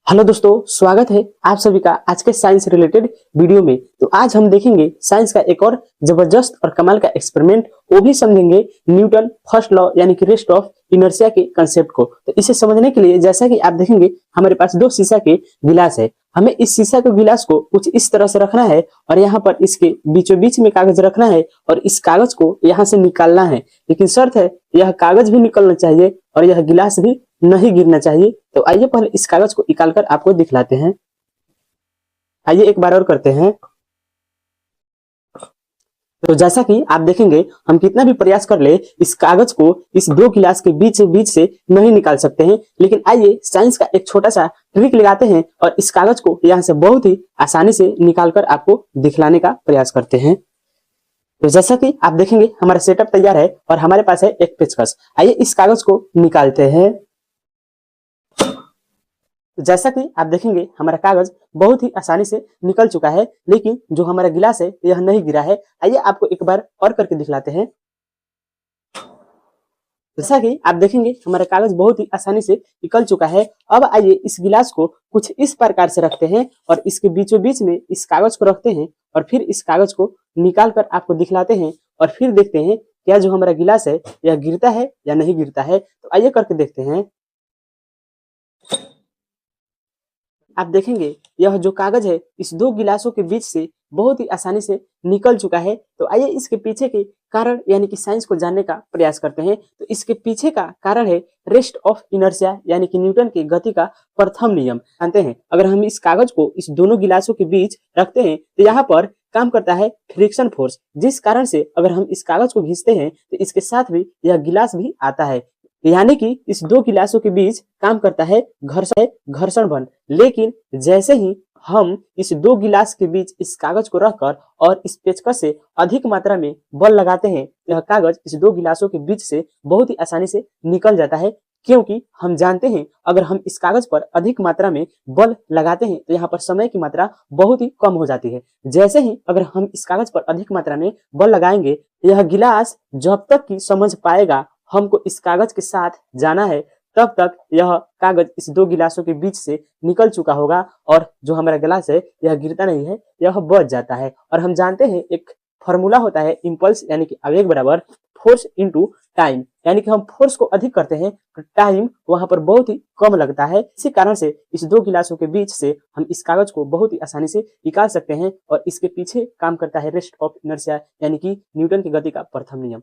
Hello दोस्तों, स्वागत है आप सभी का आज के साइंस रिलेटेड वीडियो में। तो आज हम देखेंगे साइंस का एक और जबरदस्त और कमाल का एक्सपेरिमेंट, वो भी समझेंगे न्यूटन फर्स्ट लॉ यानी कि रेस्ट ऑफ इनर्शिया के कंसेप्ट को। तो इसे समझने के लिए जैसा कि आप देखेंगे हमारे पास दो शीशा के गिलास है। हमें इस शीशा के गिलास को कुछ इस तरह से रखना है और यहाँ पर इसके बीचों बीच में कागज रखना है और इस कागज को यहाँ से निकालना है। लेकिन शर्त है यह कागज भी निकलना चाहिए और यह गिलास भी नहीं गिरना चाहिए। तो आइए पहले इस कागज को निकालकर आपको दिखलाते हैं। आइए एक बार और करते हैं। तो जैसा कि आप देखेंगे हम कितना भी प्रयास कर ले इस कागज को इस दो गिलास के बीच से नहीं निकाल सकते हैं। लेकिन आइए साइंस का एक छोटा सा ट्रिक लगाते हैं और इस कागज को यहाँ से बहुत ही आसानी से निकालकर आपको दिखलाने का प्रयास करते हैं। तो जैसा कि आप देखेंगे हमारा सेटअप तैयार है और हमारे पास है एक पेचकस। आइए इस कागज को निकालते हैं। तो जैसा कि आप देखेंगे हमारा कागज बहुत ही आसानी से निकल चुका है, लेकिन जो हमारा गिलास है यह नहीं गिरा है। आइए आपको एक बार और करके दिखलाते हैं। जैसा कि आप देखेंगे हमारा कागज बहुत ही आसानी से निकल चुका है। अब आइए इस गिलास को कुछ इस प्रकार से रखते हैं और इसके बीचों बीच में इस कागज को रखते हैं और फिर इस कागज को निकाल कर आपको दिखलाते हैं और फिर देखते हैं क्या जो हमारा गिलास है यह गिरता है या नहीं गिरता है। तो आइए करके देखते हैं। आप देखेंगे यह जो कागज है इस दो गिलासों के बीच से बहुत ही आसानी से निकल चुका है। तो आइए इसके पीछे के कारण यानी कि साइंस को जानने का प्रयास करते हैं। तो इसके पीछे का कारण है रेस्ट ऑफ इनर्शिया यानी कि न्यूटन की गति का प्रथम नियम। जानते हैं अगर हम इस कागज को इस दोनों गिलासों के बीच रखते हैं तो यहाँ पर काम करता है फ्रिक्शन फोर्स, जिस कारण से अगर हम इस कागज को घिसते हैं तो इसके साथ भी यह गिलास भी आता है। यानी कि इस दो गिलासों के बीच काम करता है घर्षण बल। लेकिन जैसे ही हम इस दो गिलास के बीच इस कागज को रखकर और इस पेचकस से अधिक मात्रा में बल लगाते हैं, यह कागज इस दो गिलासों के बीच से बहुत ही आसानी से निकल जाता है। क्योंकि हम जानते हैं अगर हम इस कागज पर अधिक मात्रा में बल लगाते हैं तो यहाँ पर समय की मात्रा बहुत ही कम हो जाती है। जैसे ही अगर हम इस कागज पर अधिक मात्रा में बल लगाएंगे, यह गिलास जब तक की समझ पाएगा हमको इस कागज के साथ जाना है, तब तक यह कागज इस दो गिलासों के बीच से निकल चुका होगा और जो हमारा गिलास है यह गिरता नहीं है, यह बच जाता है। और हम जानते हैं एक फॉर्मूला होता है इम्पल्स यानी कि आवेग बराबर फोर्स इनटू टाइम, यानी कि हम फोर्स को अधिक करते हैं तो टाइम वहां पर बहुत ही कम लगता है। इसी कारण से इस दो गिलासों के बीच से हम इस कागज को बहुत ही आसानी से निकाल सकते हैं और इसके पीछे काम करता है रेस्ट ऑफ इनर्शिया यानी कि न्यूटन की गति का प्रथम नियम।